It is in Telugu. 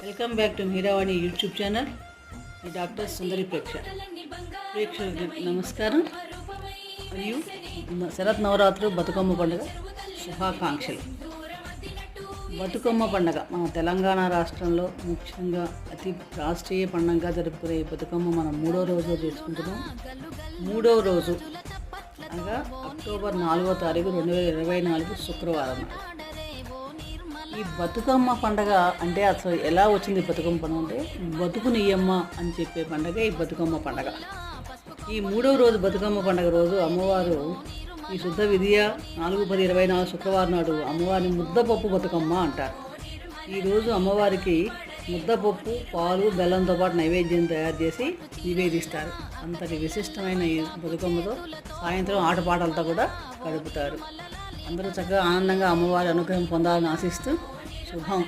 Welcome back to Meeravani YouTube channel. ఈ డాక్టర్ సుందరి ప్రేక్షకులకు నమస్కారం మరియు శరత్ నవరాత్రులు బతుకమ్మ పండుగ శుభాకాంక్షలు. బతుకమ్మ పండుగ మన తెలంగాణ రాష్ట్రంలో ముఖ్యంగా అతి రాష్ట్రీయ పండుగగా జరుపుకునే ఈ బతుకమ్మ మనం 3వ రోజు చేసుకుంటున్నాం. 3వ రోజు అనగా అక్టోబర్ 4వ తారీఖు 2024 శుక్రవారం. ఈ బతుకమ్మ పండగ అంటే అసలు ఎలా వచ్చింది బతుకమ్మ పండుగ అంటే బతుకునియమ్మ అని చెప్పే పండగ ఈ బతుకమ్మ పండగ. ఈ 3వ రోజు బతుకమ్మ పండగ రోజు అమ్మవారు ఈ శుద్ధ విధియ 4/10/24 శుక్రవారం నాడు అమ్మవారిని ముద్దపప్పు బతుకమ్మ అంటారు. ఈరోజు అమ్మవారికి ముద్దపప్పు, పాలు, బెల్లంతో పాటు నైవేద్యం తయారు చేసి నివేదిస్తారు. అంతటి విశిష్టమైన ఈ బతుకమ్మతో సాయంత్రం ఆటపాటలతో కూడా గడుపుతారు. అందరూ చక్కగా ఆనందంగా అమ్మవారి అనుగ్రహం పొందాలని ఆశిస్తూ శుభం.